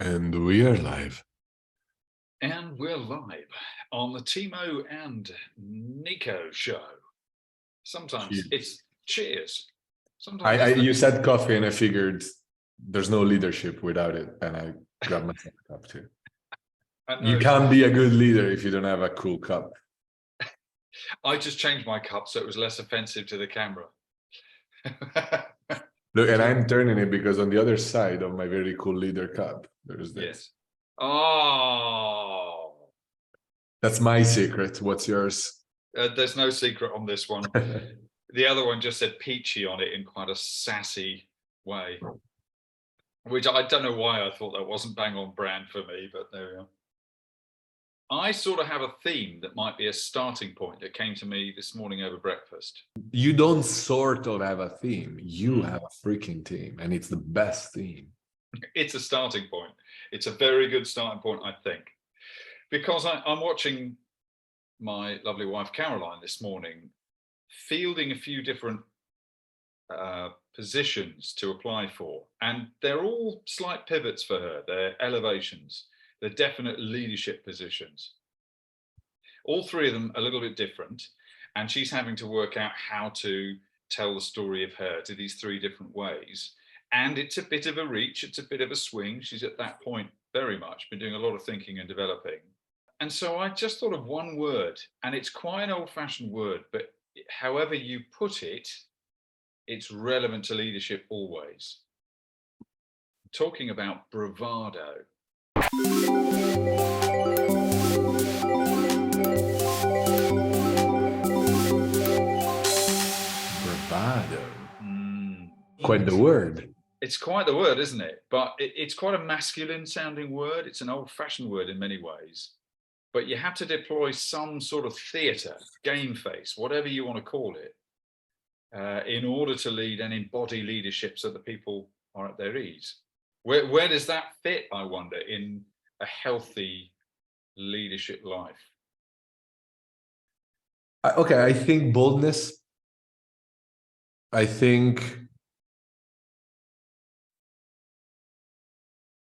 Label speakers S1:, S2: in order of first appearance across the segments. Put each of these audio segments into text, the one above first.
S1: And we are live.
S2: And we're live on the Timo and Nico show. Sometimes
S1: Cheers.
S2: it's cheers. Sometimes it's
S1: You said coffee, and I figured there's no leadership without it, and I grabbed myself a cup too. You can't be a good leader if you don't have a cool cup.
S2: I just changed my cup so it was less offensive to the camera.
S1: Look, and I'm turning it because on the other side of my very cool leader cup, there's this.
S2: Yes. Oh.
S1: That's my secret. What's yours?
S2: There's no secret on this one. The other one just said peachy on it in quite a sassy way, which I don't know why I thought that wasn't bang on brand for me, but there we are. I sort of have a theme that might be a starting point that came to me this morning over breakfast.
S1: You don't sort of have a theme. You have a freaking theme, and it's the best theme.
S2: It's a starting point. It's a very good starting point, I think, because I'm watching my lovely wife Caroline this morning fielding a few different positions to apply for, and they're all slight pivots for her. They're elevations. They're definite leadership positions. All three of them a little bit different, and she's having to work out how to tell the story of her to these three different ways. And it's a bit of a reach, it's a bit of a swing. She's at that point very much been doing a lot of thinking and developing. And so I just thought of one word, and it's quite an old-fashioned word, but however you put it, it's relevant to leadership always. I'm talking about bravado.
S1: Bravado. Quite the word.
S2: It's quite the word, isn't it? But it's quite a masculine sounding word. It's an old-fashioned word in many ways. But you have to deploy some sort of theatre, game face, whatever you want to call it, in order to lead and embody leadership so that people are at their ease. Where does that fit, I wonder, in a healthy leadership life?
S1: Okay, I think boldness. I think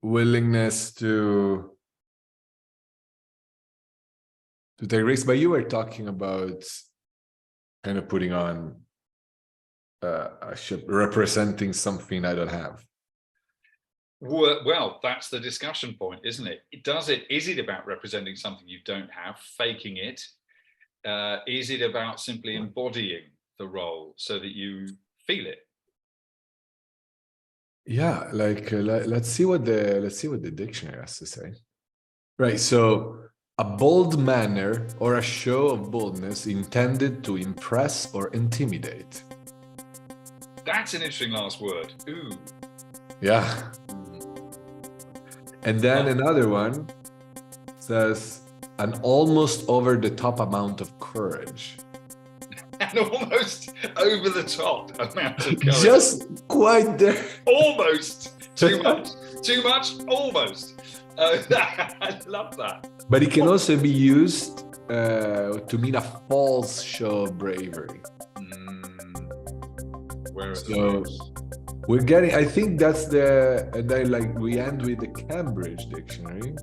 S1: willingness to take risks. But you were talking about kind of putting on a ship, representing something I don't have.
S2: Well, that's the discussion point, isn't it? Is it about representing something you don't have, faking it? Is it about simply embodying the role so that you feel it?
S1: Yeah, like let's see what the dictionary has to say. Right, so a bold manner or a show of boldness intended to impress or intimidate.
S2: That's an interesting last word. Ooh.
S1: Yeah. And then another one says an almost over-the-top amount of courage.
S2: An almost over-the-top amount of courage.
S1: Just quite there.
S2: Almost. Too much. Too much. Almost. I love that.
S1: But it can also be used to mean a false show of bravery. So we're getting, I think that's we end with the Cambridge Dictionary,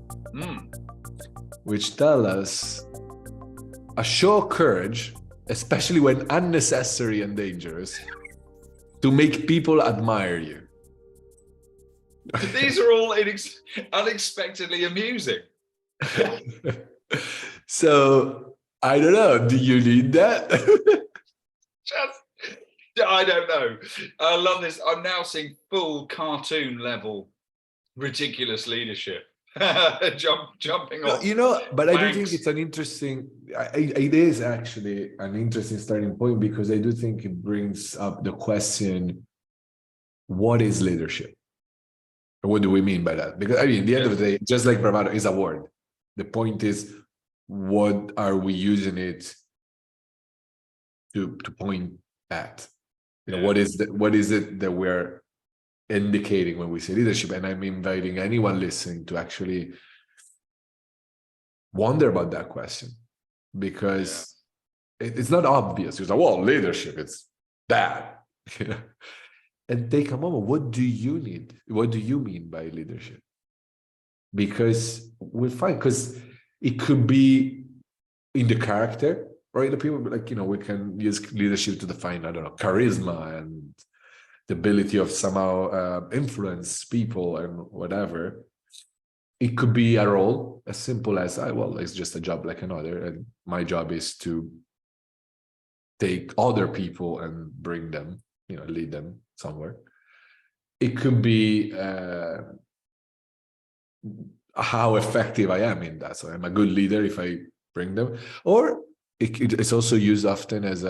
S1: which tell us a show of courage, especially when unnecessary and dangerous, to make people admire you.
S2: These are all unexpectedly amusing.
S1: So, I don't know, do you need that?
S2: I don't know. I love this. I'm now seeing full cartoon level ridiculous leadership. Jumping off.
S1: But I do think it's an interesting, it is actually an interesting starting point, because I do think it brings up the question, what is leadership? What do we mean by that? Because I mean, at the end of the day, just like bravado is a word. The point is, what are we using it to point at? What is it that we're indicating when we say leadership? And I'm inviting anyone listening to actually wonder about that question, because it's not obvious. It's like, well, leadership, it's that. And take a moment. What do you need? What do you mean by leadership? because we find, because it could be in the character, right? The people like, we can use leadership to define, I don't know, charisma and the ability of somehow influence people and whatever. It could be a role as simple as, well, it's just a job like another, and my job is to take other people and bring them, lead them somewhere. It could be how effective I am in that. So I'm a good leader if I bring them, or it's also used often as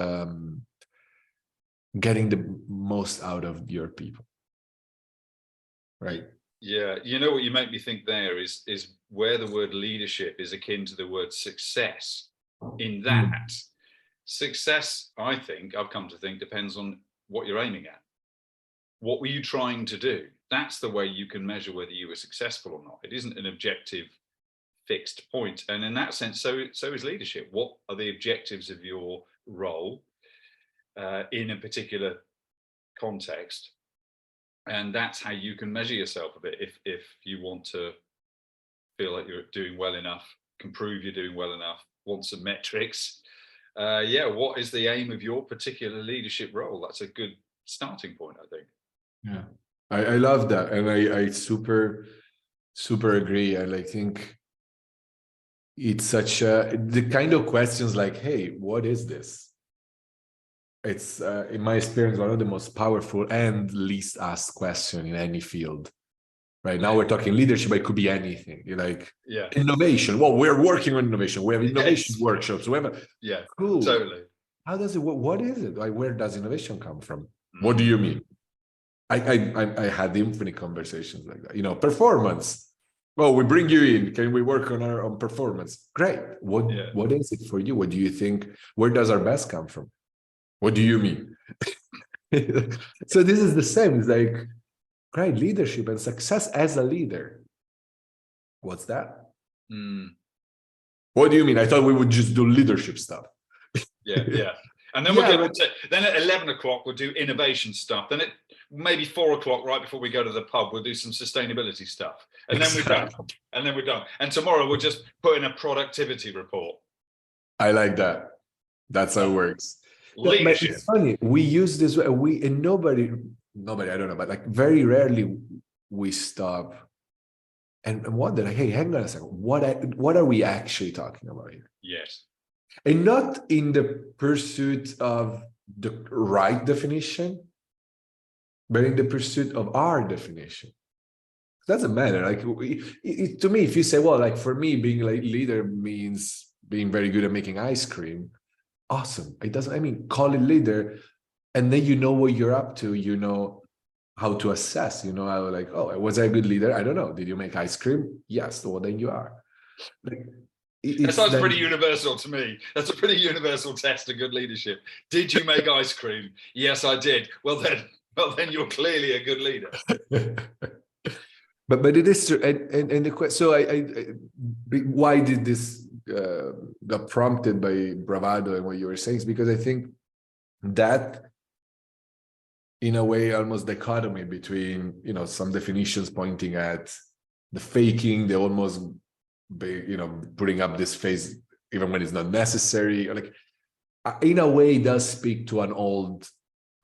S1: getting the most out of your people, right?
S2: Yeah, you know what you make me think there is where the word leadership is akin to the word success. In that, success, I think, I've come to think, depends on what you're aiming at. What were you trying to do? That's the way you can measure whether you were successful or not. It isn't an objective fixed point. And in that sense, so is leadership. What are the objectives of your role in a particular context? And that's how you can measure yourself a bit. If you want to feel like you're doing well enough, can prove you're doing well enough, want some metrics. What is the aim of your particular leadership role? That's a good starting point, I think.
S1: Yeah, I love that, and I super agree. And I think it's such the kind of questions like, hey, what is this? It's in my experience one of the most powerful and least asked question in any field. Right now we're talking leadership, but it could be anything. You're like, innovation. Well, we're working on innovation. We have innovation workshops. We have cool.
S2: Totally.
S1: How does it work? What is it? Like, where does innovation come from? What do you mean? I had infinite conversations like that. Performance. Well, we bring you in. Can we work on performance? Great. What is it for you? What do you think? Where does our best come from? What do you mean? So this is the same. It's like, great, leadership and success as a leader. What's that? What do you mean? I thought we would just do leadership stuff.
S2: Yeah. And then we'll get on to, then at 11 o'clock, we'll do innovation stuff. Then at maybe 4 o'clock, right before we go to the pub, we'll do some sustainability stuff. And then we're done. And then we're done. And tomorrow we'll just put in a productivity report.
S1: I like that. That's how it works.
S2: Leadership.
S1: It's funny. We use this, and nobody, I don't know, but like very rarely we stop and wonder, like, hey, hang on a second. What are we actually talking about here?
S2: Yes.
S1: And not in the pursuit of the right definition, but in the pursuit of our definition. It doesn't matter. Like, to me, if you say, well, like for me, being a leader means being very good at making ice cream, awesome. It doesn't, I mean, call it leader, and then you know what you're up to, you know how to assess, how, like, oh, was I a good leader? I don't know. Did you make ice cream? Yes. Well, then you are. Like,
S2: that sounds pretty universal to me. That's a pretty universal test of good leadership. Did you make ice cream? Yes, I did. Well, then you're clearly a good leader.
S1: but it is true. And the question. So why did this got prompted by Bravado and what you were saying? Is because I think that, in a way, almost dichotomy between some definitions pointing at the faking, the almost putting up this face even when it's not necessary, like in a way does speak to an old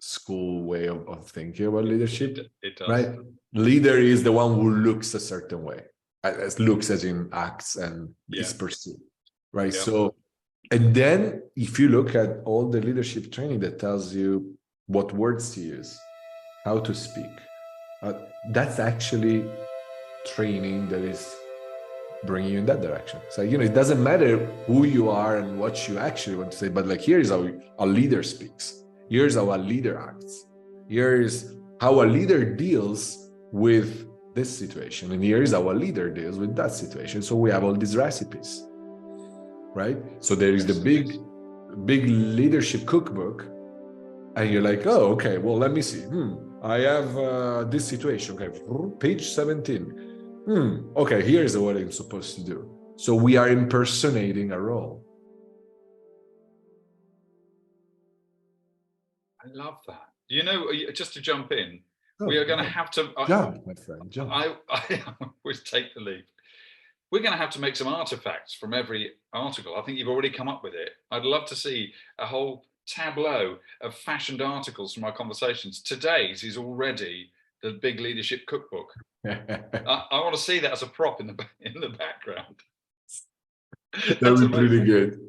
S1: school way of thinking about leadership.
S2: It does.
S1: Right? Leader is the one who looks a certain way, as looks as in acts and is pursued, right? So, and then if you look at all the leadership training that tells you what words to use, how to speak, that's actually training that is bringing you in that direction. So, it doesn't matter who you are and what you actually want to say, but like, here's how a leader speaks. Here's how a leader acts. Here's how a leader deals with this situation. And here's how a leader deals with that situation. So we have all these recipes, right? So there is the big leadership cookbook. And you're like, oh, okay, well, let me see. I have this situation. Okay, page 17. Okay, here's what I'm supposed to do. So we are impersonating a role.
S2: I love that. Just to jump in, we are going to have to
S1: jump, my friend, jump.
S2: I always take the lead. We're going to have to make some artifacts from every article. I think you've already come up with it. I'd love to see a whole tableau of fashioned articles from our conversations. Today's is already the Big Leadership Cookbook. I want to see that as a prop in the background.
S1: That would be really good.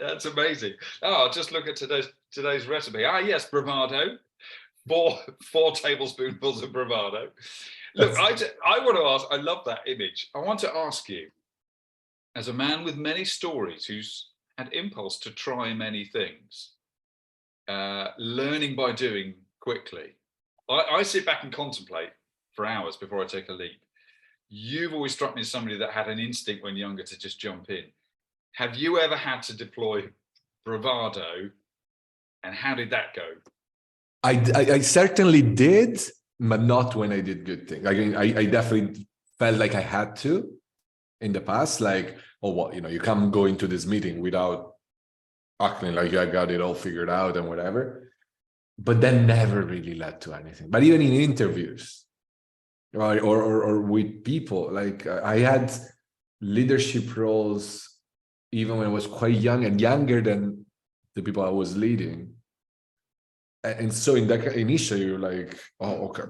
S2: That's amazing. Oh, just look at today's recipe. Ah, yes, bravado. Four tablespoonfuls of bravado. Look, I want to ask. I love that image. I want to ask you, as a man with many stories, who's had impulse to try many things, learning by doing quickly. I sit back and contemplate for hours before I take a leap. You've always struck me as somebody that had an instinct when younger to just jump in. Have you ever had to deploy bravado, and how did that go?
S1: I certainly did, but not when I did good things. I definitely felt like I had to in the past, like, oh, well, you can't go into this meeting without acting like I got it all figured out and whatever. But that never really led to anything. But even in interviews, right, or with people, like I had leadership roles even when I was quite young and younger than the people I was leading. And so in that initially you're like, oh, okay.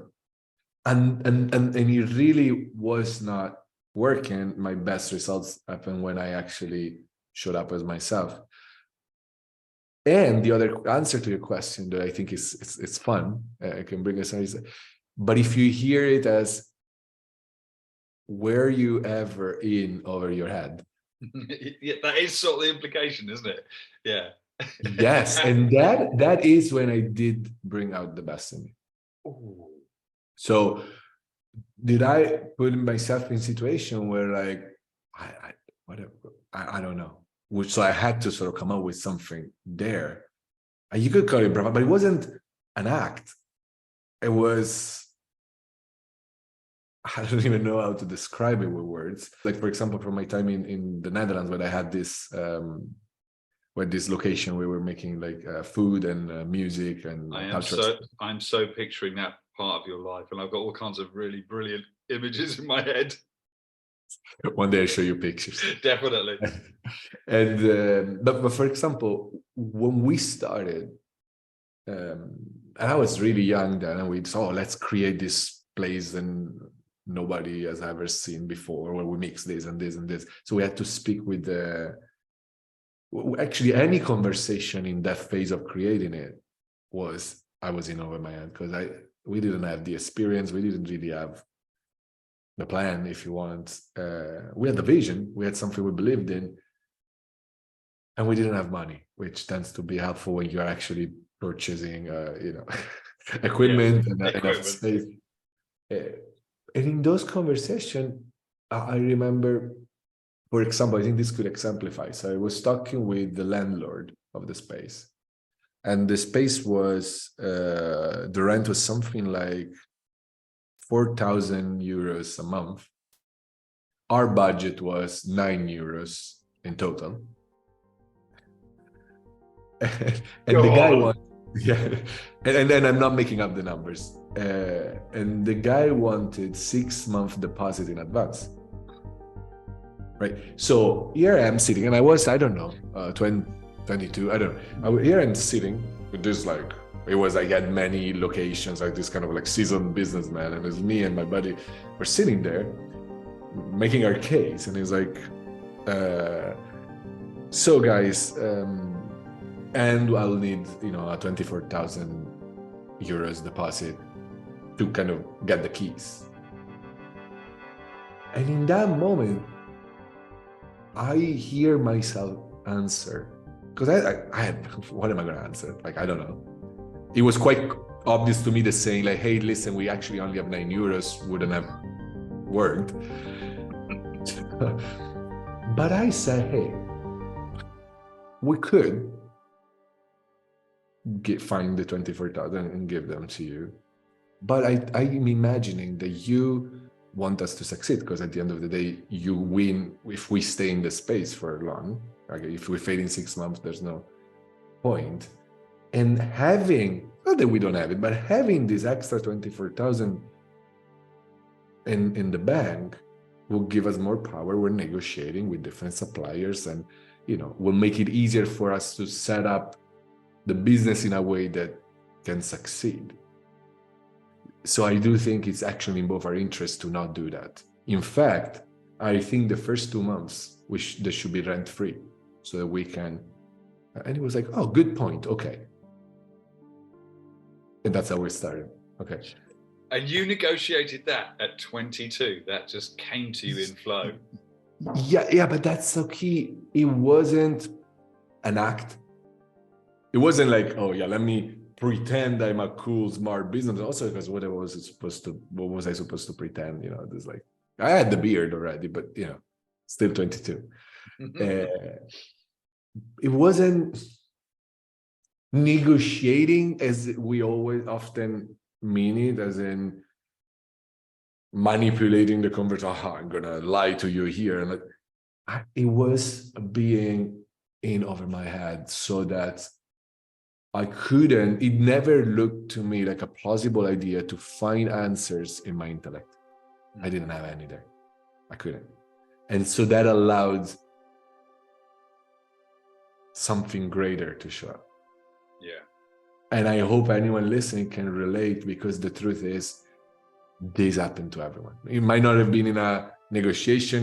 S1: And it really was not working. My best results happened when I actually showed up as myself. And the other answer to your question that I think it's fun, I can bring us is, but if you hear it as, were you ever in over your head?
S2: Yeah, that is sort of the implication, isn't it? Yeah.
S1: Yes, and that is when I did bring out the best in me.
S2: Ooh.
S1: So did I put myself in a situation where, like, I don't know, so I had to sort of come up with something there. And you could call it bravado, but it wasn't an act. It was, I don't even know how to describe it with words. Like, for example, from my time in the Netherlands, when I had this location where we were making like food and music and culture.
S2: I'm so picturing that part of your life, and I've got all kinds of really brilliant images in my head.
S1: One day I'll show you pictures.
S2: Definitely.
S1: And but for example, when we started, and I was really young then, and we saw, let's create this place and nobody has ever seen before, where we mix this and this and this. So we had to speak with actually any conversation in that phase of creating it I was in over my head, because we didn't have the experience, we didn't really have the plan, if you want. We had the vision, we had something we believed in, and we didn't have money, which tends to be helpful when you're actually purchasing equipment and space. And in those conversations, I remember, for example, I think this could exemplify. So I was talking with the landlord of the space, and the space was, the rent was something like 4,000 euros a month. Our budget was 9 euros in total. And the guy wanted, yeah, and then I'm not making up the numbers. And the guy wanted 6-month deposit in advance. Right. So here I am sitting, and I don't know, 22, I don't know. Here I'm sitting with this, like, I had many locations, like this kind of like seasoned businessman, and it was me and my buddy were sitting there making our case. And he's like, so guys, and I'll need, a 24,000 euros deposit to kind of get the keys. And in that moment, I hear myself answer, because I had, what am I going to answer? Like, I don't know. It was quite obvious to me that saying like, hey, listen, we actually only have 9 euros wouldn't have worked. But I said, hey, we could find the 24,000 and give them to you. But I'm imagining that you want us to succeed, because at the end of the day, you win if we stay in the space for long. Okay, if we fail in 6 months, there's no point. And having, not that we don't have it, but having this extra 24,000 in the bank will give us more power. We're negotiating with different suppliers, and will make it easier for us to set up the business in a way that can succeed. So I do think it's actually in both our interests to not do that. In fact, I think the first 2 months they should be rent-free, so that we can. And he was like, "Oh, good point. Okay." And that's how we started. Okay.
S2: And you negotiated that at 22. That just came to you in flow.
S1: Yeah, but that's so key. It wasn't an act. It wasn't like, "Oh yeah, let me pretend I'm a cool, smart business." Also, because what was I supposed to pretend? There's like, I had the beard already, but still 22. It wasn't negotiating as we always often mean it, as in manipulating the conversation. I'm gonna lie to you here, and it was being in over my head, so that it never looked to me like a plausible idea to find answers in my intellect. I didn't have any there. I couldn't. And so that allowed something greater to show up.
S2: Yeah.
S1: And I hope anyone listening can relate, because the truth is, this happened to everyone. It might not have been in a negotiation,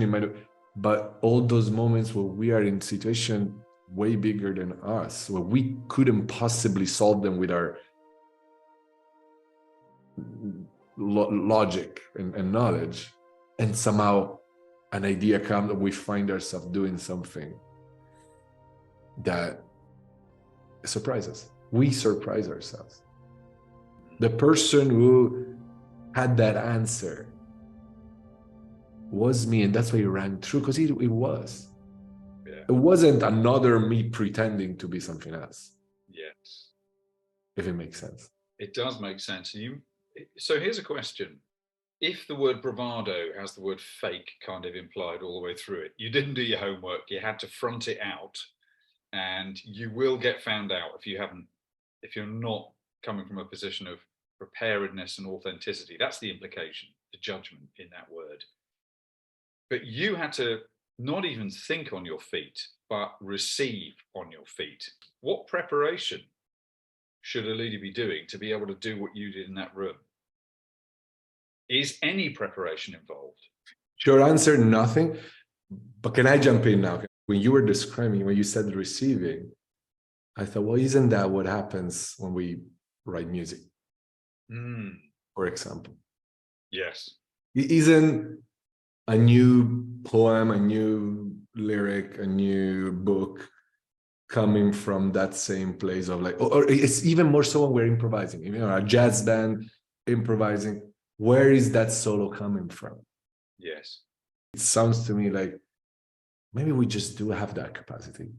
S1: but all those moments where we are in situation way bigger than us, where we couldn't possibly solve them with our logic and knowledge, and somehow an idea comes, and we find ourselves doing something that surprises. We surprise ourselves. The person who had that answer was me, and that's why it rang true, because it was.
S2: Yeah.
S1: It wasn't another me pretending to be something else.
S2: Yes.
S1: If it makes sense.
S2: It does make sense. So here's a question. If the word bravado has the word fake kind of implied all the way through it, you didn't do your homework, you had to front it out, and you will get found out if you're not coming from a position of preparedness and authenticity. That's the implication, the judgment in that word. But you had to not even think on your feet, but receive on your feet. What preparation should a leader be doing to be able to do what you did in that room? Is any preparation involved?
S1: Short answer, nothing. But can I jump in now? When you were describing, when you said receiving, I thought, well, isn't that what happens when we write music? For example.
S2: Yes.
S1: Isn't a new poem, a new lyric, a new book coming from that same place of like, or it's even more so when we're improvising, a jazz band improvising, where is that solo coming from?
S2: Yes.
S1: It sounds to me like maybe we just do have that capacity.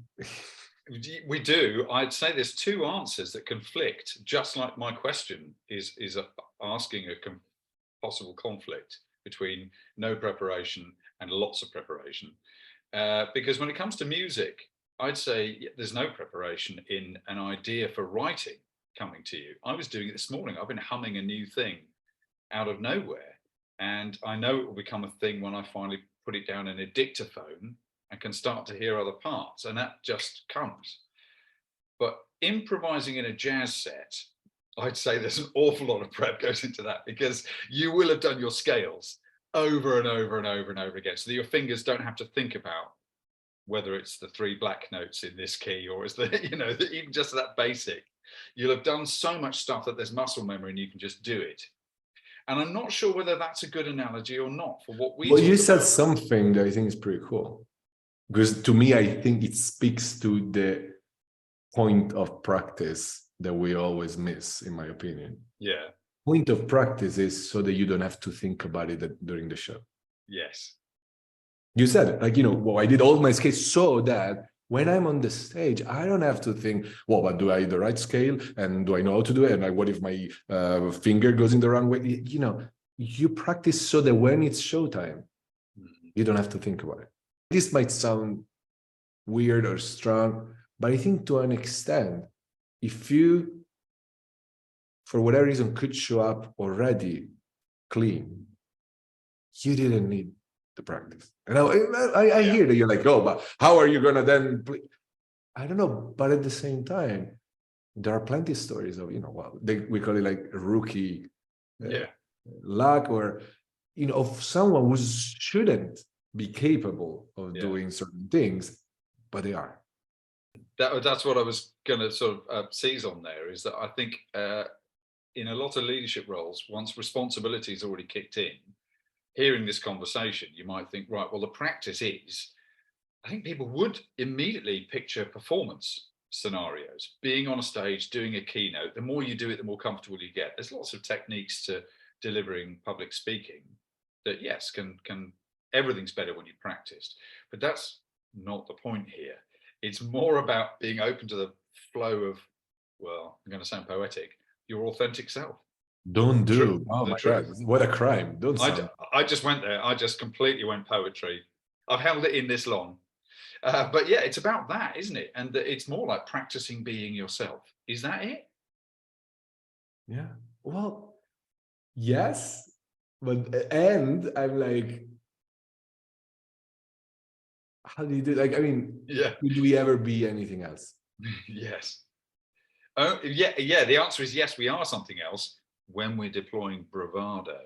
S2: We do. I'd say there's two answers that conflict, just like my question is asking a possible conflict between no preparation and lots of preparation. Because when it comes to music, I'd say there's no preparation in an idea for writing coming to you. I was doing it this morning. I've been humming a new thing out of nowhere. And I know it will become a thing when I finally put it down in a dictaphone and can start to hear other parts. And that just comes. But improvising in a jazz set, I'd say there's an awful lot of prep goes into that, because you will have done your scales over and over and over and over again, so that your fingers don't have to think about whether it's the 3 black notes in this key or is the, even just that basic. You'll have done so much stuff that there's muscle memory and you can just do it. And I'm not sure whether that's a good analogy or not for what we.
S1: Well, you said something that I think is pretty cool, because to me, I think it speaks to the point of practice that we always miss, in my opinion.
S2: Yeah.
S1: Point of practice is so that you don't have to think about it during the show.
S2: Yes.
S1: You said it, like, well, I did all my scales so that when I'm on the stage, I don't have to think, well, but do I the right scale? And do I know how to do it? And what if my finger goes in the wrong way? You practice so that when it's showtime, you don't have to think about it. This might sound weird or strong, but I think to an extent, if you, for whatever reason, could show up already clean, you didn't need the practice. And I hear that you're like, oh, but how are you gonna then play? I don't know, but at the same time, there are plenty of stories of, well, we call it like rookie luck, or of someone who shouldn't be capable of doing certain things, but they are.
S2: That's what I was going to sort of seize on there, is that I think in a lot of leadership roles, once responsibility is already kicked in, hearing this conversation, you might think, right, well, the practice is, I think people would immediately picture performance scenarios, being on a stage, doing a keynote. The more you do it, the more comfortable you get. There's lots of techniques to delivering public speaking that, yes, can everything's better when you've practiced, but that's not the point here. It's more about being open to the flow of, well, I'm going to sound poetic, your authentic self.
S1: Don't do. Oh my God, what a crime. Don't sound.
S2: I just went there. I just completely went poetry. I've held it in this long. But yeah, it's about that, isn't it? And it's more like practicing being yourself. Is that it?
S1: Yeah. Well, yes. And I'm like, how do you do? Like, I mean, could we ever be anything else?
S2: Yes. Oh, yeah. The answer is yes, we are something else when we're deploying bravado.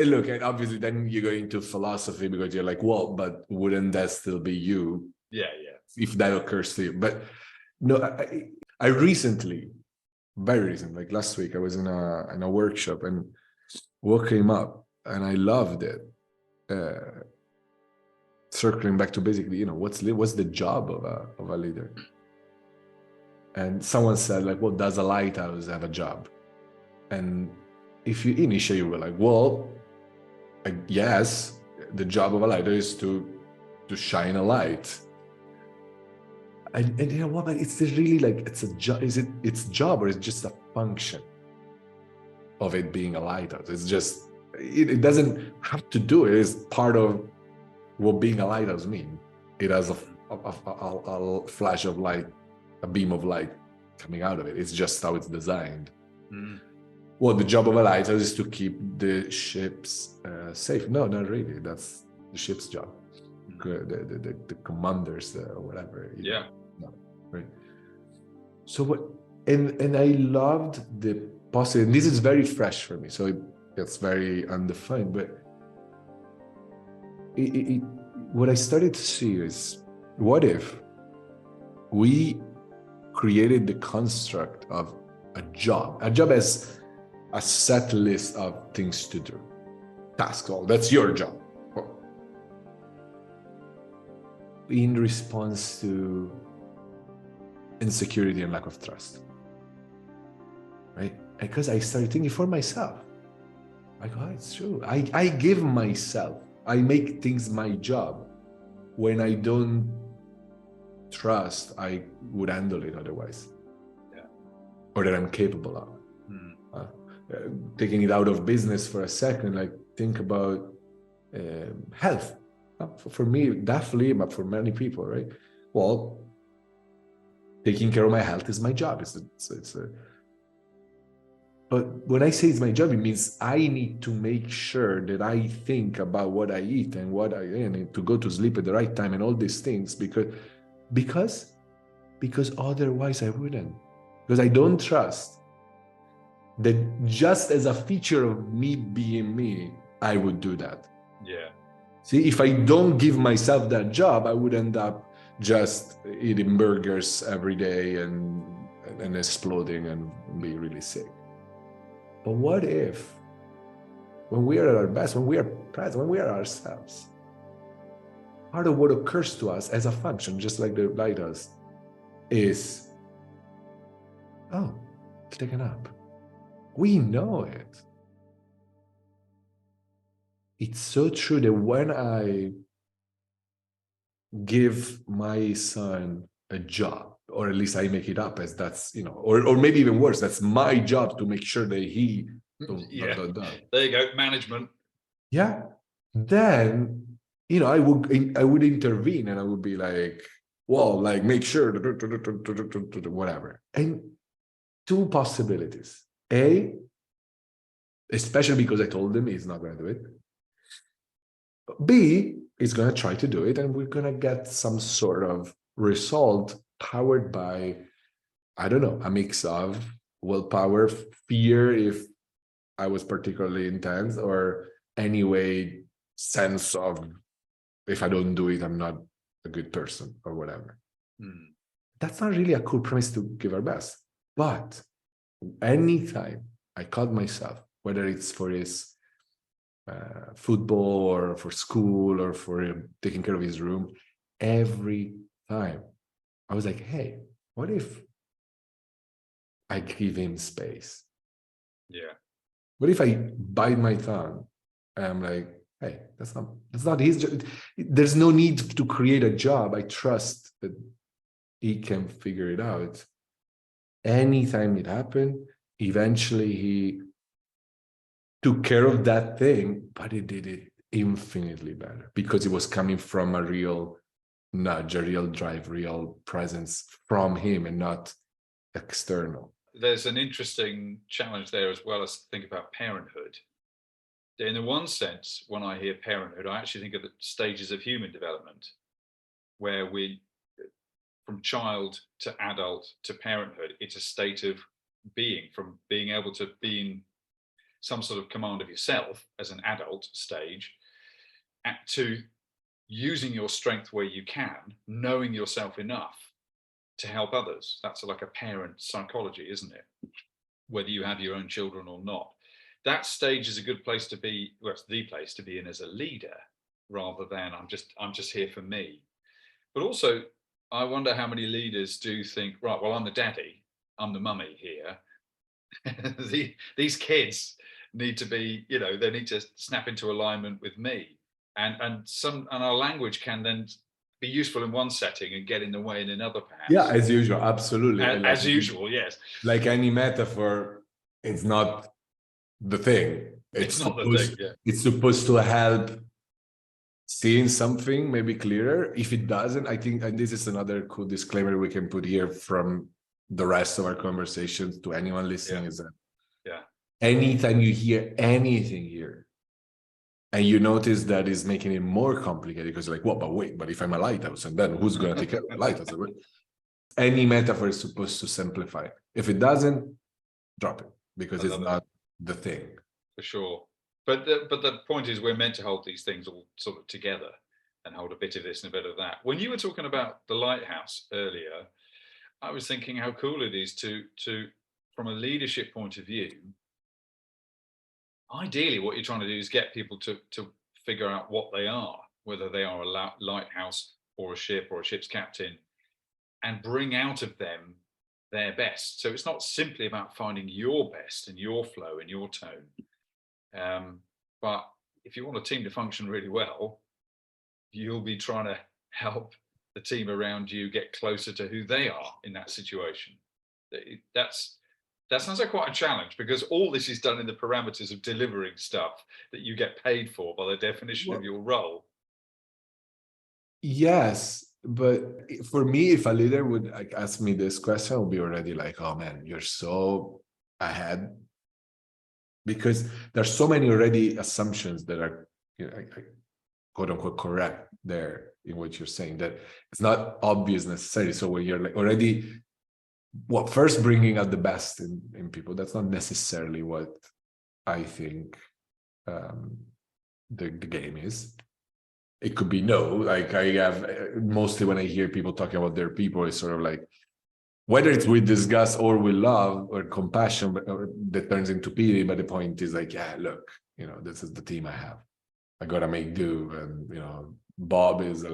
S1: Look, and obviously then you go into philosophy because you're like, well, but wouldn't that still be you?
S2: Yeah.
S1: If that occurs to you. But no, I recently, very recently, like last week, I was in a workshop, and what came up, and I loved it. Circling back to basically, what's the job of a leader? And someone said, like, well, does a lighthouse have a job? And if you initially were like, well, yes, the job of a lighthouse is to shine a light. And you know what? But it's really like, it's a job. Is it its job, or is it just a function of it being a lighthouse? It's just, it doesn't have to do it. It's part of what being a lighthouse means. It has a flash of light, a beam of light coming out of it. It's just how it's designed. Well, the job of a lighthouse is to keep the ships safe. No, not really. That's the ship's job. The commanders or whatever.
S2: Yeah.
S1: No, right. So what? And I loved the possibility. This is very fresh for me, so it's very undefined. But what I started to see is, what if we created the construct of a job as a set list of things to do, tasks, all that's your job, in response to insecurity and lack of trust, right? Because I started thinking for myself, I go, oh, it's true. I give myself, I make things my job when I don't trust I would handle it otherwise, or that I'm capable of. Taking it out of business for a second, like think about health. For me, definitely, but for many people, right? Well, taking care of my health is my job. But when I say it's my job, it means I need to make sure that I think about what I eat and what I need to go to sleep at the right time and all these things, because otherwise I wouldn't. Because I don't trust that just as a feature of me being me, I would do that.
S2: Yeah.
S1: See, if I don't give myself that job, I would end up just eating burgers every day and exploding and be really sick. But what if, when we are at our best, when we are present, when we are ourselves, part of what occurs to us as a function, just like the light does, is, oh, let's take a nap. We know it. It's so true that when I give my son a job, or at least I make it up as that's, or maybe even worse, that's my job to make sure that he
S2: There you go, management.
S1: Yeah. Then, I would intervene, and I would be like, well, like, make sure, whatever. And two possibilities. A, especially because I told him he's not going to do it. B, he's going to try to do it, and we're going to get some sort of result powered by, I don't know, a mix of willpower, fear if I was particularly intense, or anyway, sense of if I don't do it, I'm not a good person or whatever. That's not really a cool premise to give our best. But anytime I caught myself, whether it's for his football or for school or for him taking care of his room, every time I was like, hey, what if I give him space?
S2: Yeah.
S1: What if I bite my tongue and I'm like, hey, that's not his job. There's no need to create a job. I trust that he can figure it out. Anytime it happened, eventually he took care of that thing, but he did it infinitely better because it was coming from a real nudge, a real drive, real presence from him and not external.
S2: There's an interesting challenge there as well as think about parenthood. In the one sense, when I hear parenthood, I actually think of the stages of human development, where we, from child to adult to parenthood, it's a state of being, from being able to be in some sort of command of yourself as an adult stage, to using your strength where you can, knowing yourself enough to help others. That's like a parent psychology, isn't it? Whether you have your own children or not. That stage is a good place to be, well, it's the place to be in as a leader, rather than I'm just here for me. But also, I wonder how many leaders do think, right, well, I'm the daddy, I'm the mummy here. These kids need to be, they need to snap into alignment with me. And our language can then be useful in one setting and get in the way in another, perhaps.
S1: Yeah, as usual, absolutely.
S2: As usual, yes.
S1: Like any metaphor, it's not the thing.
S2: It's not the thing, yeah.
S1: It's supposed to help seeing something maybe clearer. If it doesn't, I think, and this is another cool disclaimer we can put here from the rest of our conversations to anyone listening, is that anytime you hear anything here and you notice that is making it more complicated because you're like, well, but if I'm a lighthouse, and then who's going to take care of the lighthouse? Any metaphor is supposed to simplify. If it doesn't, drop it, because it's not the thing.
S2: For sure. But the point is, we're meant to hold these things all sort of together and hold a bit of this and a bit of that. When you were talking about the lighthouse earlier, I was thinking how cool it is to from a leadership point of view. Ideally, what you're trying to do is get people to figure out what they are, whether they are a lighthouse or a ship or a ship's captain, and bring out of them their best. So it's not simply about finding your best and your flow and your tone. But if you want a team to function really well, you'll be trying to help the team around you get closer to who they are in that situation. That sounds like quite a challenge, because all this is done in the parameters of delivering stuff that you get paid for by the definition of your role.
S1: Yes, but for me, if a leader would ask me this question, I would be already like, oh man, you're so ahead. Because there's so many already assumptions that are, quote unquote, correct there in what you're saying, that it's not obvious necessarily. So when you're like already, first bringing out the best in people, that's not necessarily what I think the game is. It could be no, like I have mostly when I hear people talking about their people, it's sort of like, whether it's with disgust or with love or compassion, that turns into pity. But the point is like, yeah, look, this is the team I have. I got to make do. And, Bob is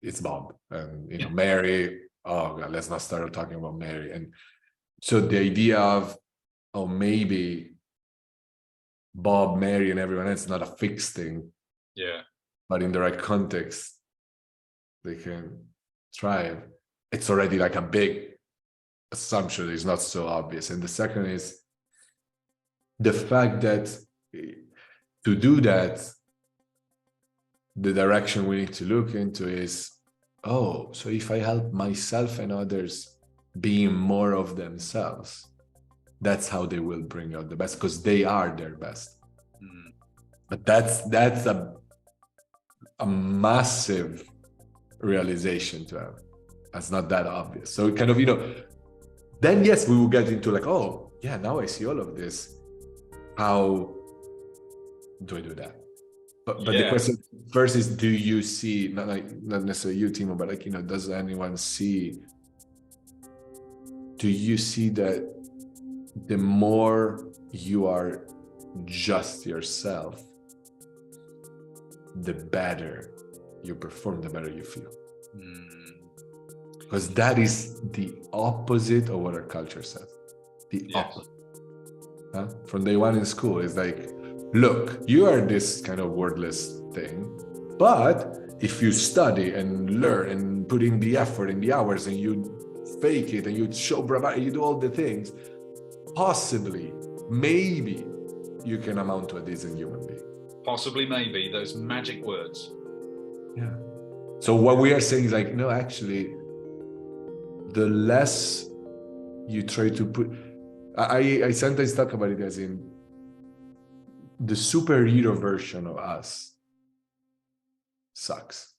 S1: it's Bob. And, Mary, oh God, let's not start talking about Mary. And so the idea of, maybe Bob, Mary, and everyone else is not a fixed thing.
S2: Yeah.
S1: But in the right context, they can thrive. It's already like a big assumption. It's not so obvious. And the second is the fact that to do that, the direction we need to look into is, so if I help myself and others being more of themselves, that's how they will bring out the best, because they are their best.
S2: Mm.
S1: But that's a massive realization to have. That's not that obvious. So kind of, then yes, we will get into like, oh yeah, now I see all of this. How do I do that? But the
S2: Yeah.
S1: question first is, do you see, not necessarily you, Timo, but like, does anyone see, do you see that the more you are just yourself, the better you perform, the better you feel? Because that is the opposite of what our culture says. The opposite. Huh? From day one in school, it's like, look, you are this kind of wordless thing, but if you study and learn and put in the effort and the hours and you fake it and you show bravado, you do all the things, possibly, maybe you can amount to a decent human being.
S2: Possibly, maybe, those magic words.
S1: Yeah. So what we are saying is like, no, actually, the less you try to put, I sometimes talk about it as in the superhero version of us sucks.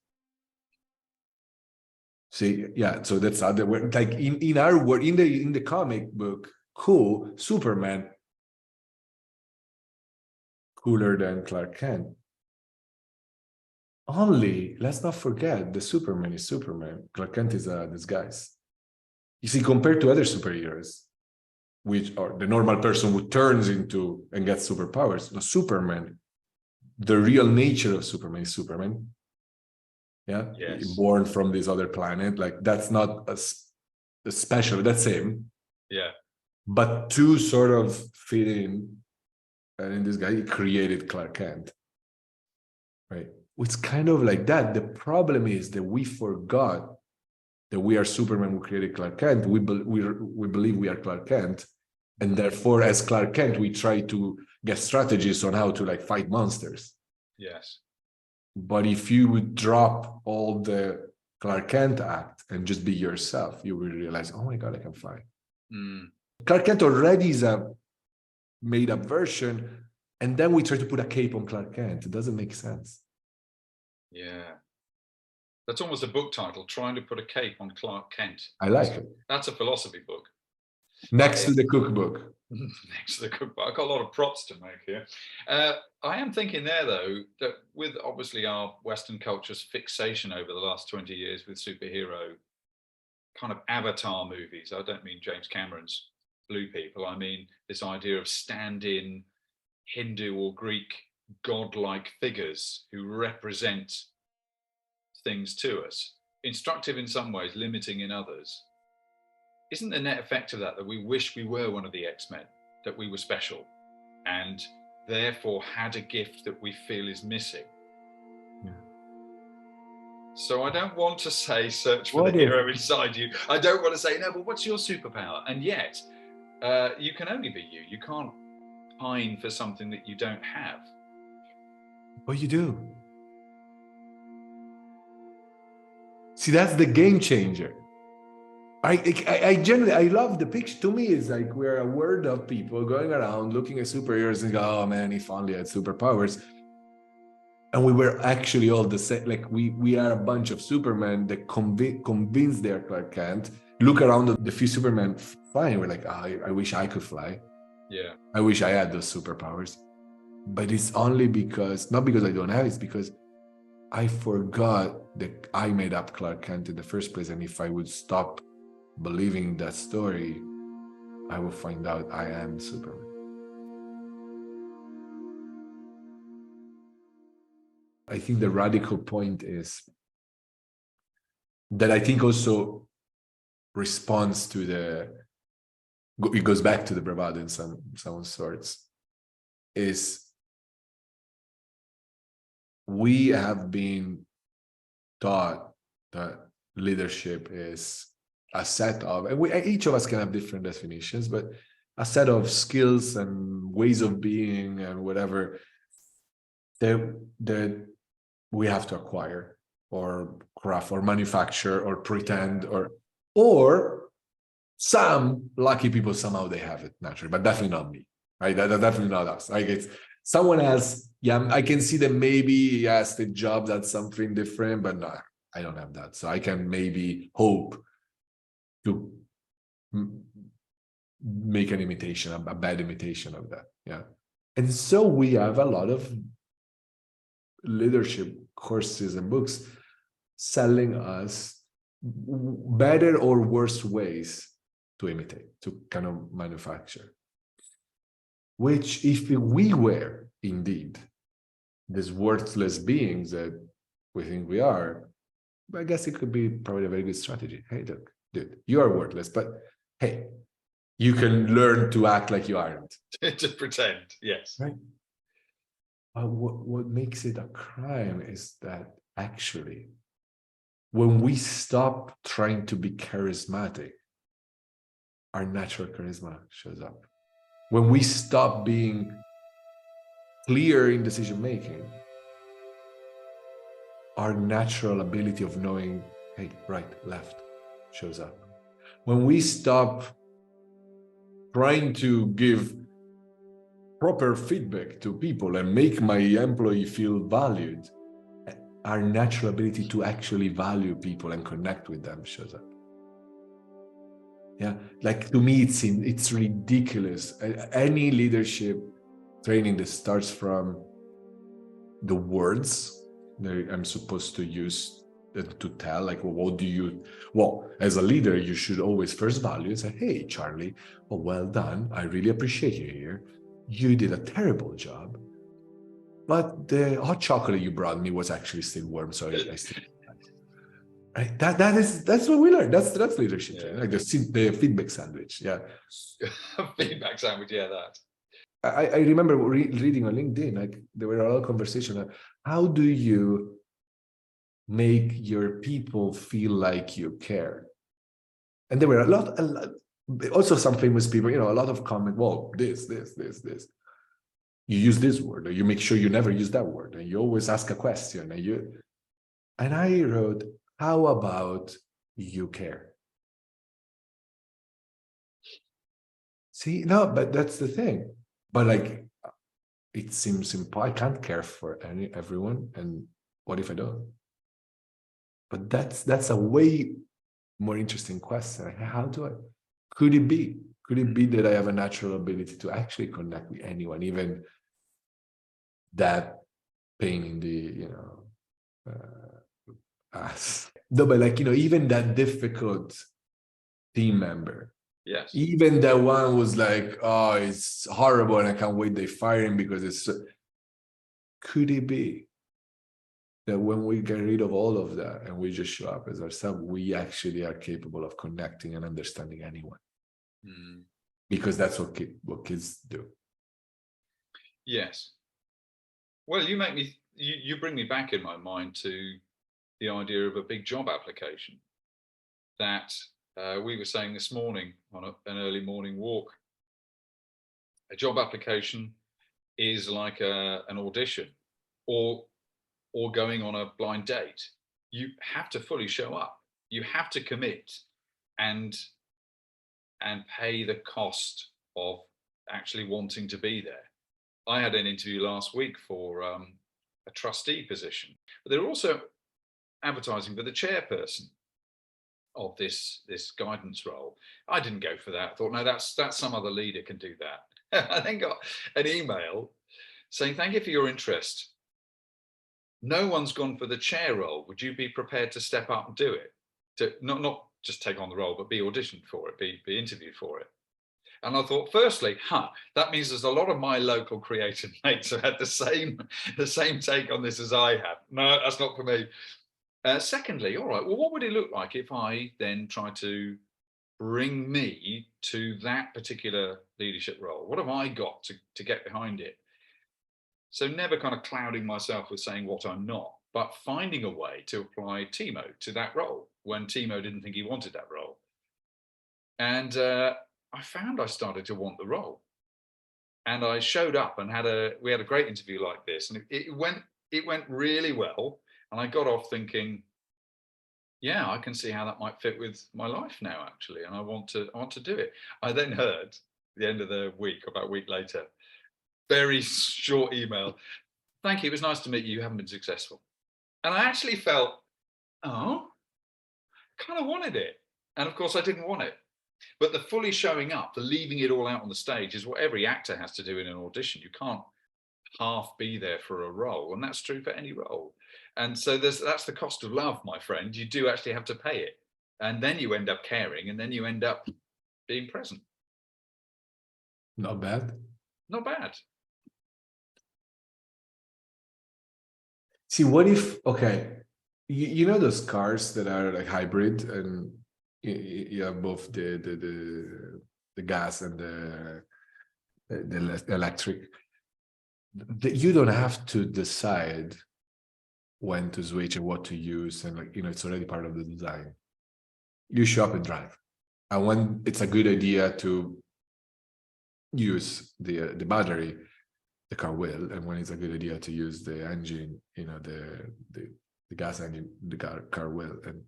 S1: See, yeah, so that's other word. Like in our word, in the comic book, cool, Superman, cooler than Clark Kent. Only, let's not forget, the Superman is Superman. Clark Kent is a disguise. You see, compared to other superheroes, which are the normal person who turns into and gets superpowers, the Superman, the real nature of Superman is Superman. Yeah,
S2: yes.
S1: Born from this other planet, like that's not a special, that's him.
S2: Yeah.
S1: But to sort of fit in, and in this guy, he created Clark Kent, right? It's kind of like that. The problem is that we forgot that we are Superman who created Clark Kent. We believe we are Clark Kent, and therefore, as Clark Kent, we try to get strategies on how to like fight monsters.
S2: Yes.
S1: But if you would drop all the Clark Kent act and just be yourself, you will realize, oh my God, I can fly. Clark Kent already is a made up version, and then we try to put a cape on Clark Kent. It doesn't make sense.
S2: Yeah. That's almost a book title, trying to put a cape on Clark Kent.
S1: I like it.
S2: That's a philosophy book.
S1: Next to the cookbook.
S2: Next to the cookbook. I've got a lot of props to make here. I am thinking there, though, that with obviously our Western culture's fixation over the last 20 years with superhero kind of avatar movies, I don't mean James Cameron's Blue People. I mean this idea of stand-in Hindu or Greek godlike figures who represent things to us, instructive in some ways, limiting in others. Isn't the net effect of that we wish we were one of the X-Men, that we were special and therefore had a gift that we feel is missing?
S1: Yeah.
S2: So I don't want to say search for the hero inside you. I don't want to say, no, but what's your superpower? And yet you can only be you. You can't pine for something that you don't have.
S1: But you do. See, that's the game changer. I generally, I love the picture. To me, it's like we're a world of people going around looking at superheroes and go, oh man, if only I had superpowers. And we were actually all the same. Like we are a bunch of Supermen that convinced they're Clark Kent. Look around at the few Supermen flying. We're like, I wish I could fly.
S2: Yeah.
S1: I wish I had those superpowers. But it's only because, not because I don't have it, it's because I forgot that I made up Clark Kent in the first place. And if I would stop believing that story, I will find out I am Superman. I think the radical point is that I think also responds to it goes back to the bravado in some sorts, is we have been taught that leadership is a set of, and each of us can have different definitions, but a set of skills and ways of being and whatever that we have to acquire or craft or manufacture or pretend or Some lucky people, somehow they have it naturally, but definitely not me, right? That's definitely not us. Like it's someone else. Yeah, I can see that maybe, yes, the job, that's something different, but no, I don't have that. So I can maybe hope to make an imitation, a bad imitation of that. Yeah. And so we have a lot of leadership courses and books selling us better or worse ways to imitate, to kind of manufacture. Which, if we were indeed these worthless beings that we think we are, I guess it could be probably a very good strategy. Hey, look, dude, you are worthless, but hey, you can learn to act like you aren't.
S2: To pretend, yes.
S1: Right. But what makes it a crime is that actually, when we stop trying to be charismatic, our natural charisma shows up. When we stop being clear in decision making, our natural ability of knowing, hey, right, left, shows up. When we stop trying to give proper feedback to people and make my employee feel valued, our natural ability to actually value people and connect with them shows up. Yeah, like to me, it's ridiculous. Any leadership training that starts from the words that I'm supposed to use to tell, like, well, what do you, well, as a leader, you should always first value and say, hey, Charlie, oh, well done. I really appreciate you here. You did a terrible job, but the hot chocolate you brought me was actually still warm, so I still. Right? That's what we learned. That's leadership,
S2: Yeah.
S1: like the feedback sandwich. Yeah.
S2: Feedback sandwich, yeah, that.
S1: I remember reading on LinkedIn, like there were a lot of conversation. How do you make your people feel like you care? And there were a lot, also some famous people, a lot of comment. Well, this. You use this word, or you make sure you never use that word, and you always ask a question, and I wrote, how about you care? See, no, but that's the thing. But like, it seems simple. I can't care for everyone, and what if I don't? But that's a way more interesting question. How do I? Could it be? Could it be that I have a natural ability to actually connect with anyone, even that pain in the ass? No, but like even that difficult team member.
S2: Yes.
S1: Even that one was like, oh, it's horrible, and I can't wait they fire him because it's. Could it be that when we get rid of all of that and we just show up as ourselves, we actually are capable of connecting and understanding anyone? Because that's what kids do.
S2: Yes. Well, you bring me back in my mind to the idea of a big job application that we were saying this morning on an early morning walk. A job application is like an audition or going on a blind date. You have to fully show up. You have to commit and pay the cost of actually wanting to be there. I had an interview last week for a trustee position, but they're also advertising for the chairperson of this guidance role. I didn't go for that. I thought, no, that's some other leader can do that. I then got an email saying, thank you for your interest. No one's gone for the chair role. Would you be prepared to step up and do it? To not just take on the role, but be auditioned for it, be interviewed for it. And I thought, firstly, that means there's a lot of my local creative mates who had the same take on this as I have. No, that's not for me. Secondly, all right, well, what would it look like if I then tried to bring me to that particular leadership role? What have I got to get behind it? So never kind of clouding myself with saying what I'm not, but finding a way to apply Timo to that role when Timo didn't think he wanted that role. And I found I started to want the role. And I showed up and we had a great interview like this, and it went really well. And I got off thinking, yeah, I can see how that might fit with my life now, actually, and I want to do it. I then heard at the end of the week, about a week later, very short email. Thank you. It was nice to meet you. You haven't been successful. And I actually felt, oh, kind of wanted it. And of course, I didn't want it. But the fully showing up, the leaving it all out on the stage is what every actor has to do in an audition. You can't half be there for a role. And that's true for any role. And so that's the cost of love, my friend. You do actually have to pay it. And then you end up caring, and then you end up being present.
S1: Not bad.
S2: Not bad.
S1: See, what if, okay, you know those cars that are like hybrid and you have both the gas and the electric. You don't have to decide when to switch and what to use, and like, it's already part of the design. You show up and drive. And when it's a good idea to use the battery, the car will. And when it's a good idea to use the engine, the gas engine, the car will. And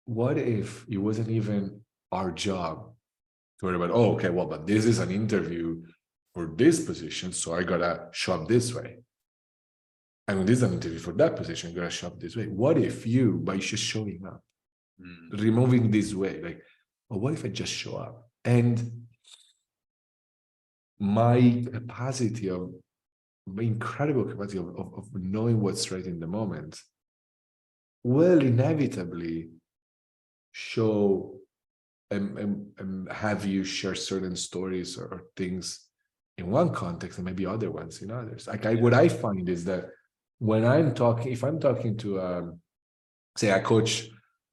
S1: what if it wasn't even our job to worry about, oh, okay, well, but this is an interview for this position, so I gotta show up this way. And when this is an interview for that position, I gotta show up this way. What if you, by just showing up, removing this way, like, well, what if I just show up? And my capacity of, my incredible capacity of knowing what's right in the moment will inevitably show and have you share certain stories or things in one context and maybe other ones in others. Like what I find is that when I'm talking, if I'm talking to, say I coach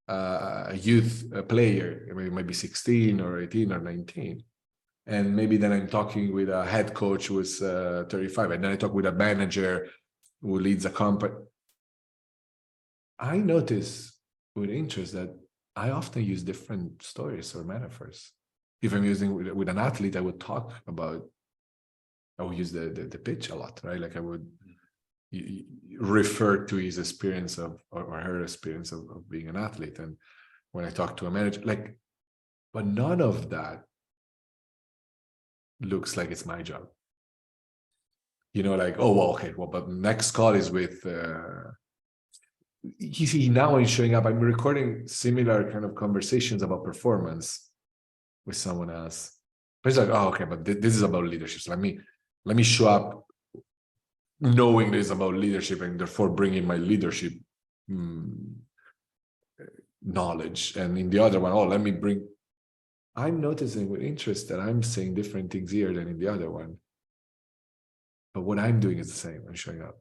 S1: a youth player, maybe might be 16 or 18 or 19, and maybe then I'm talking with a head coach who's 35, and then I talk with a manager who leads a company. I notice with interest that I often use different stories or metaphors. If I'm using with an athlete, I would talk about, I would use the pitch a lot, right? Like I would refer to his experience of, or her experience of being an athlete. And when I talk to a manager, like, but none of that looks like it's my job. Like, oh, well, okay, well, but next call is with, you see, now I'm showing up, I'm recording similar kind of conversations about performance with someone else. But it's like, oh, okay, but this is about leadership. So let me show up knowing this is about leadership and therefore bringing my leadership knowledge. And in the other one, let me bring, I'm noticing with interest that I'm saying different things here than in the other one. But what I'm doing is the same. I'm showing up.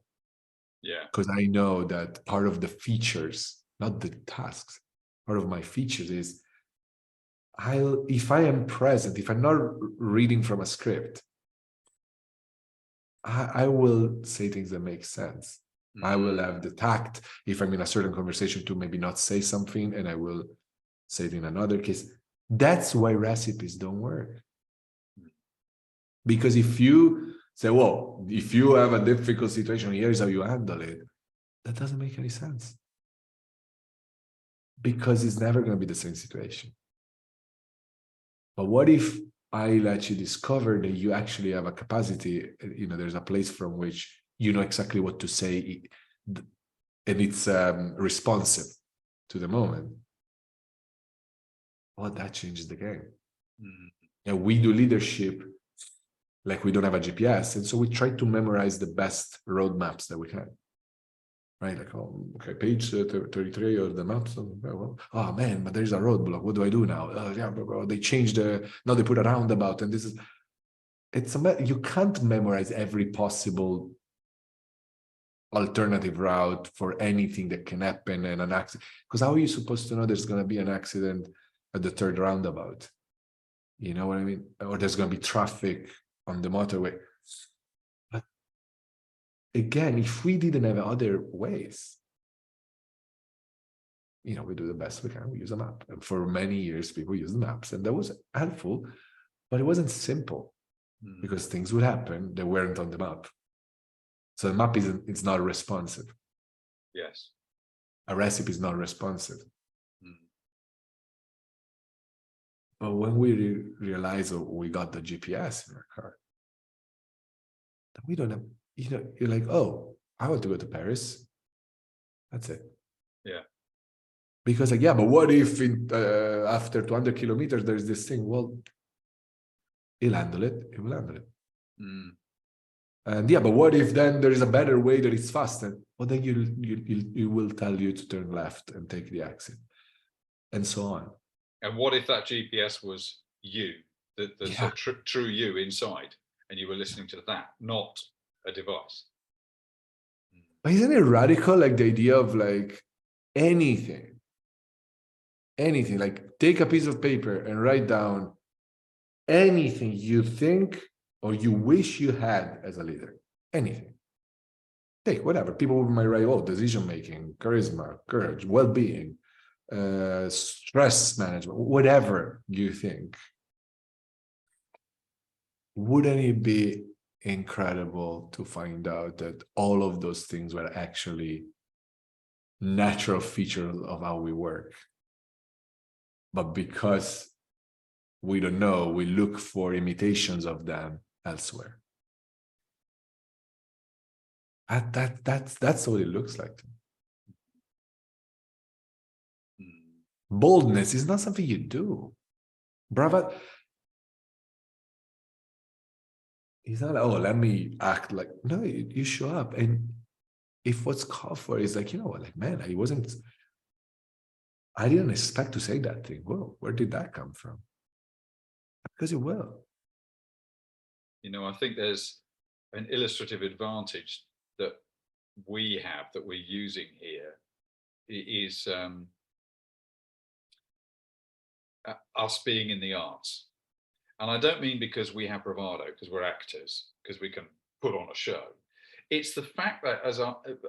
S2: Yeah.
S1: Because I know that part of the features, not the tasks, part of my features is if I am present, if I'm not reading from a script, I will say things that make sense. I will have the tact if I'm in a certain conversation to maybe not say something, and I will say it in another case. That's why recipes don't work. Because if you say, well, if you have a difficult situation, here's how you handle it, that doesn't make any sense. Because it's never going to be the same situation. But what if I let you discover that you actually have a capacity, there's a place from which you know exactly what to say, and it's responsive to the moment. Well, that changes the game. And we do leadership like we don't have a GPS. And so we try to memorize the best roadmaps that we can. Right? Like, oh, okay, page 33 of the maps. Oh man, but there's a roadblock. What do I do now? They changed now they put a roundabout, and this is, you can't memorize every possible alternative route for anything that can happen in an accident. Because how are you supposed to know there's going to be an accident at the third roundabout? You know what I mean? Or there's going to be traffic on the motorway. But again, if we didn't have other ways, we do the best we can. We use a map. And for many years, people used maps, and that was helpful, but it wasn't simple because things would happen that weren't on the map. So the map it's not responsive.
S2: Yes.
S1: A recipe is not responsive.
S2: Mm.
S1: But when we realize we got the GPS in our car, we don't have, you're like, oh, I want to go to Paris. That's it.
S2: Yeah.
S1: Because like, yeah, but what if after 200 kilometers, there's this thing? Well, he'll handle it. He will handle it.
S2: Mm.
S1: And yeah, but what if then there is a better way that is faster? Well, then you will tell you to turn left and take the exit, and so on.
S2: And what if that GPS was you, the sort of true you inside, and you were listening to that, not a device?
S1: But isn't it radical, like the idea of like anything, like take a piece of paper and write down anything you think or you wish you had as a leader. Anything. Take whatever. People might write, oh, decision making, charisma, courage, well-being, stress management, whatever you think. Wouldn't it be incredible to find out that all of those things were actually natural features of how we work? But because we don't know, we look for imitations of them elsewhere. That's what it looks like. Boldness is not something you do. Bravado is not like, oh, let me act like, no, you show up. And if what's called for is like, like, man, I didn't expect to say that thing. Whoa, where did that come from? Because it will.
S2: I think there's an illustrative advantage that we have that we're using here is us being in the arts. And I don't mean because we have bravado, because we're actors, because we can put on a show. It's the fact that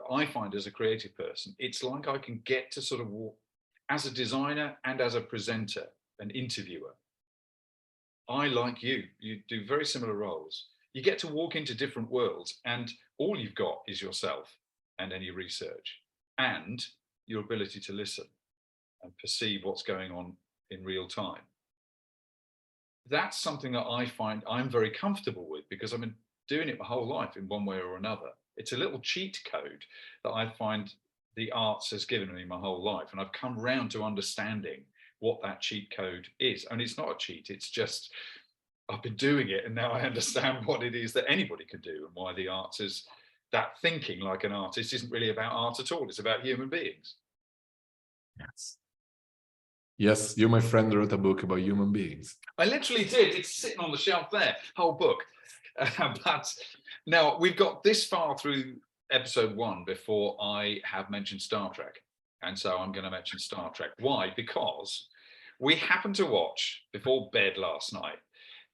S2: I find as a creative person, it's like I can get to sort of walk as a designer and as a presenter, an interviewer. I, like you do very similar roles. You get to walk into different worlds and all you've got is yourself and any research and your ability to listen and perceive what's going on in real time. That's something that I find I'm very comfortable with because I've been doing it my whole life in one way or another. It's a little cheat code that I find the arts has given me my whole life. And I've come round to understanding what that cheat code is. And it's not a cheat, it's just I've been doing it and now I understand what it is that anybody can do and why the arts is that thinking like an artist isn't really about art at all. It's about human beings.
S1: Yes. Yes, you, my friend, wrote a book about human beings.
S2: I literally did. It's sitting on the shelf there, whole book. But now we've got this far through episode 1 before I have mentioned Star Trek. And so I'm going to mention Star Trek. Why? Because we happened to watch before bed last night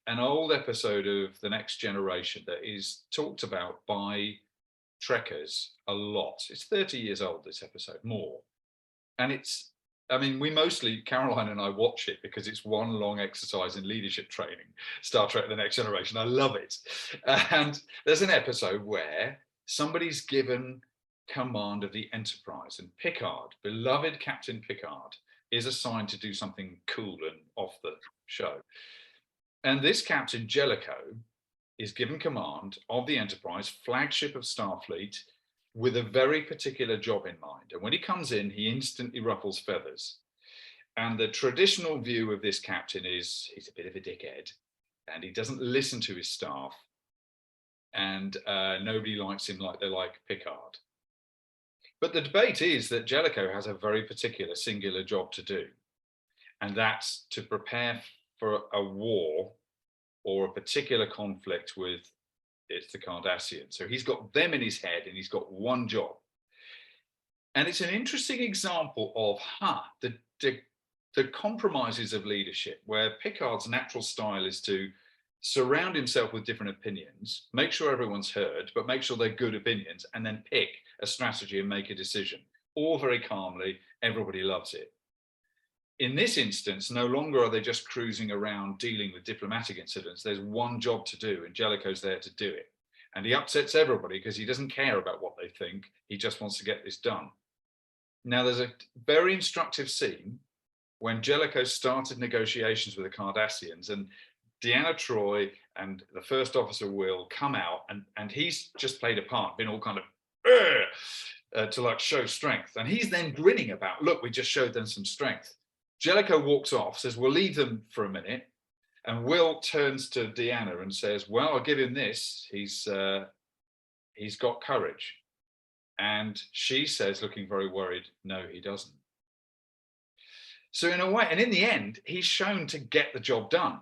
S2: an old episode of The Next Generation that is talked about by Trekkers a lot. It's 30 years old, this episode, more. And we mostly, Caroline and I watch it because it's one long exercise in leadership training, Star Trek The Next Generation. I love it. And there's an episode where somebody's given command of the Enterprise and Picard, beloved Captain Picard, is assigned to do something cool and off the show. And this Captain Jellicoe is given command of the Enterprise, flagship of Starfleet, with a very particular job in mind. And when he comes in, he instantly ruffles feathers. And the traditional view of this captain is he's a bit of a dickhead and he doesn't listen to his staff. And nobody likes him like they like Picard. But the debate is that Jellicoe has a very particular singular job to do. And that's to prepare for a war or a particular conflict with the Cardassians. So he's got them in his head and he's got one job. And it's an interesting example of the compromises of leadership, where Picard's natural style is to surround himself with different opinions, make sure everyone's heard, but make sure they're good opinions, and then pick a strategy and make a decision. All very calmly, everybody loves it. In this instance, no longer are they just cruising around dealing with diplomatic incidents. There's one job to do, and Jellicoe's there to do it. And he upsets everybody because he doesn't care about what they think. He just wants to get this done. Now, there's a very instructive scene when Jellicoe started negotiations with the Cardassians, and Deanna Troi and the first officer Will come out, and he's just played a part, been all kind of to like show strength, and he's then grinning about, look, we just showed them some strength. Jellicoe walks off, says, we'll leave them for a minute, and Will turns to Deanna and says, well, I'll give him this. He's got courage. And she says, looking very worried, no, he doesn't. So in a way, and in the end, he's shown to get the job done.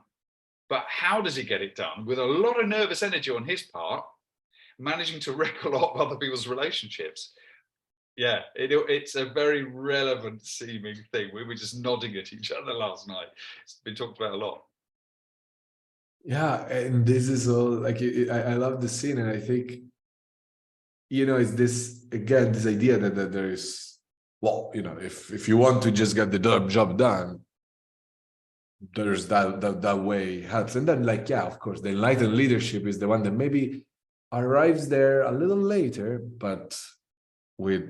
S2: But how does he get it done? With a lot of nervous energy on his part, managing to wreck a lot of other people's relationships. Yeah, it's a very relevant seeming thing. We were just nodding at each other last night. It's been talked about a lot.
S1: Yeah, and this is all like I love the scene, and I think, it's this again, this idea that there is, well, if you want to just get the job done, there's that way helps. And then, like, yeah, of course, the enlightened leadership is the one that maybe arrives there a little later, but with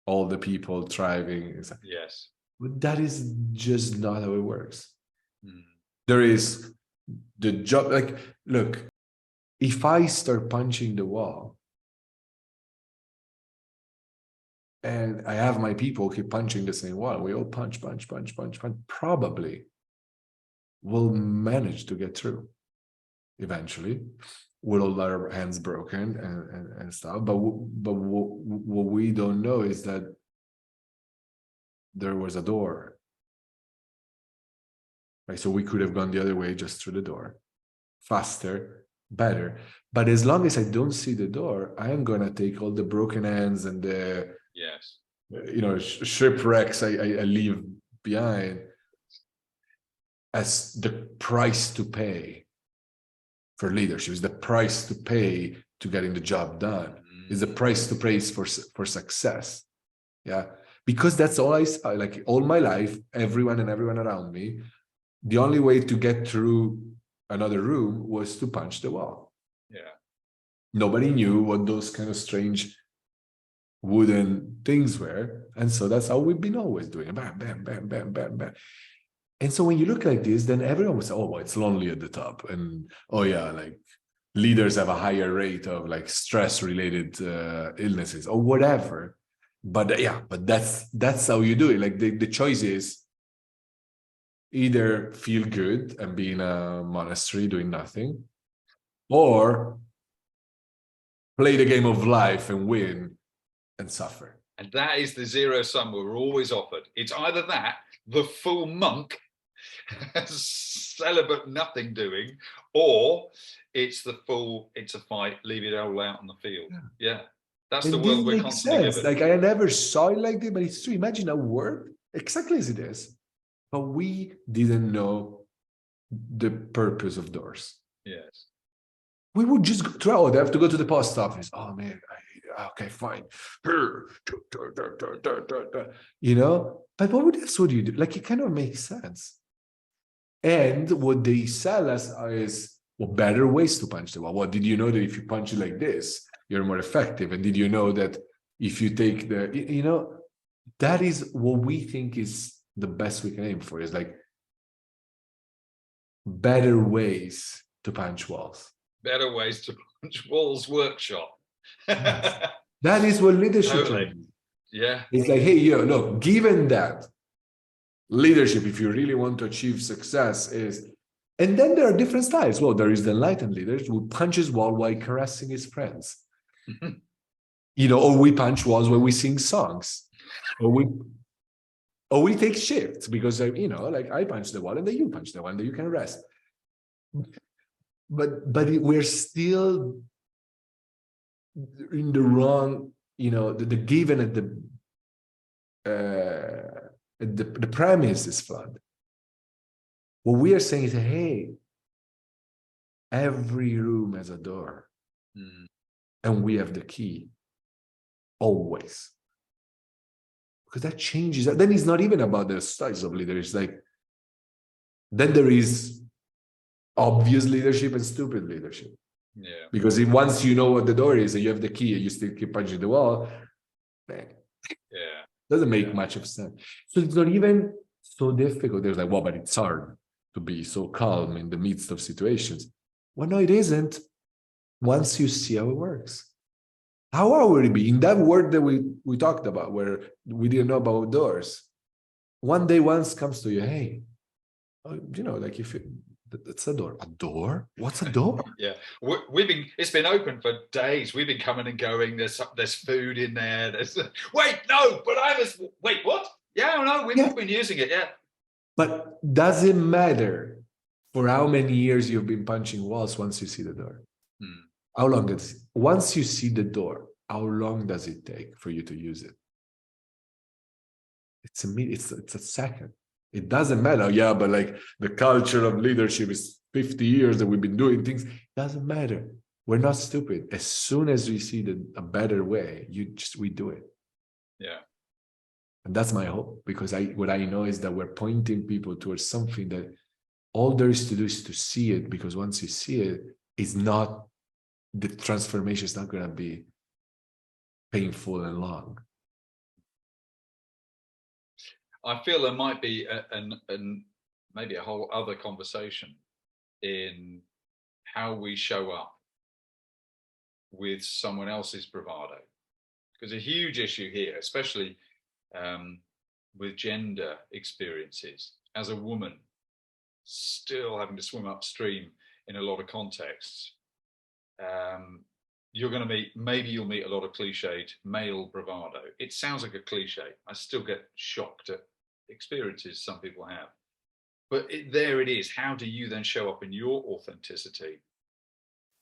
S1: all the people thriving.
S2: Yes.
S1: But that is just not how it works.
S2: Mm.
S1: There is the job, like, look, if I start punching the wall and I have my people keep punching the same wall, we all punch, probably we'll manage to get through eventually with all our hands broken and stuff. But what we don't know is that there was a door. Right? So we could have gone the other way, just through the door, faster, better. But as long as I don't see the door, I am gonna take all the broken hands and the shipwrecks I leave behind as the price to pay for leadership. Is the price to pay to getting the job done. Is the price to pay for success. Yeah, because that's all I saw. Like all my life, everyone around me, the only way to get through another room was to punch the wall.
S2: Yeah.
S1: Nobody knew what those kind of strange wooden things were. And so that's how we've been always doing. Bam, bam, bam, bam, bam, bam. And so when you look like this, then everyone will say, oh, well, it's lonely at the top. And, oh yeah, like leaders have a higher rate of like stress-related illnesses or whatever. But yeah, but that's how you do it. Like the choice is either feel good and be in a monastery doing nothing, or play the game of life and win and suffer.
S2: And that is the zero sum we're always offered. It's either that, the full monk, celibate, nothing doing, or it's a fight, leave it all out on the field. Yeah. That's the world we're constantly given.
S1: Like I never saw it like this, but it's true. Imagine a world exactly as it is, but we didn't know the purpose of doors.
S2: Yes.
S1: We would just go through. Oh, they have to go to the post office. Oh man, okay, fine. But that's what you do. Like it kind of makes sense. And what they sell us is better ways to punch the wall. What did you know that if you punch it like this, you're more effective? And did you know that if you take that is what we think is the best we can aim for, is like better ways to punch walls.
S2: Better ways to punch walls workshop.
S1: Yes. That is what leadership is.
S2: Yeah.
S1: It's like, hey, look, given that leadership, if you really want to achieve success, is, and then there are different styles. Well, there is the enlightened leader who punches wall while caressing his friends. Or we punch walls when we sing songs, or we take shifts because like I punch the wall and then you punch the wall and then you can rest. But we're still in the wrong, the given at the premise is flawed. What we are saying is, hey, every room has a door, and we have the key, always. Because that changes. Then it's not even about the styles of leaders. Like, then there is obvious leadership and stupid leadership.
S2: Yeah.
S1: Because if once you know what the door is and you have the key and you still keep punching the wall, man.
S2: Yeah.
S1: Doesn't make much of sense. So it's not even so difficult. There's like, well, but it's hard to be so calm in the midst of situations. Well, no, it isn't. Once you see how it works. How hard would it be in that world that we talked about, where we didn't know about doors? One day, once comes to you, hey, like if it's a door. A door? What's a door?
S2: Yeah, it's been open for days. We've been coming and going. There's food in there. Wait, no, but wait, what? Yeah, no, we've been using it. Yeah.
S1: But does it matter for how many years you've been punching walls once you see the door? How long once you see the door, how long does it take for you to use it? It's a second. It doesn't matter. Yeah, but like the culture of leadership is 50 years that we've been doing things. It doesn't matter. We're not stupid. As soon as we see a better way, we do it.
S2: Yeah.
S1: And that's my hope, because what I know is that we're pointing people towards something that all there is to do is to see it, because once you see it, the transformation is not going to be painful and long.
S2: I feel there might be maybe a whole other conversation in how we show up with someone else's bravado, because a huge issue here, especially with gender experiences, as a woman still having to swim upstream in a lot of contexts, you'll meet a lot of cliched male bravado. It sounds like a cliche. I still get shocked at experiences some people have, but there it is. How do you then show up in your authenticity,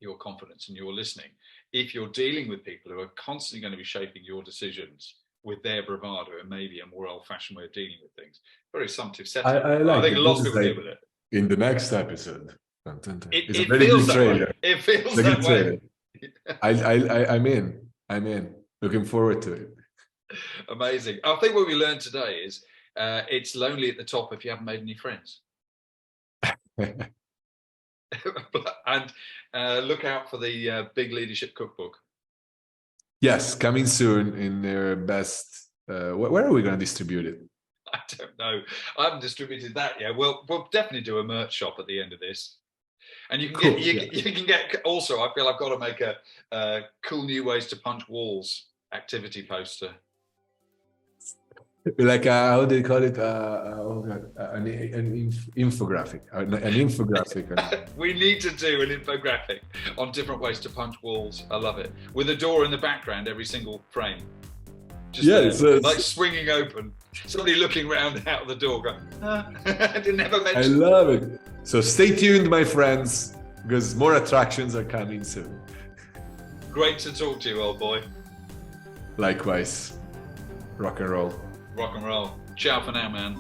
S2: your confidence, and your listening, if you're dealing with people who are constantly going to be shaping your decisions with their bravado and maybe a more old-fashioned way of dealing with things? Very assumptive setting. I think lots of people deal with it.
S1: In the next episode, it's
S2: a very good trailer. It feels that way.
S1: I'm in. Looking forward to it.
S2: Amazing. I think what we learned today is it's lonely at the top if you haven't made any friends. And look out for the Big Leadership Cookbook.
S1: Yes, coming soon in their best. Where are we going to distribute it?
S2: I don't know. I haven't distributed that yet. We'll definitely do a merch shop at the end of this. And you can get also, I feel I've got to make a cool new ways to punch walls activity poster.
S1: Like how do they call it? An infographic. An infographic.
S2: We need to do an infographic on different ways to punch walls. I love it. With a door in the background every single frame. Just like swinging open. Somebody looking around out of the door going, I didn't ever mention.
S1: I love it. So stay tuned, my friends, because more attractions are coming soon.
S2: Great to talk to you, old boy.
S1: Likewise. Rock and roll.
S2: Rock and roll. Ciao for now, man.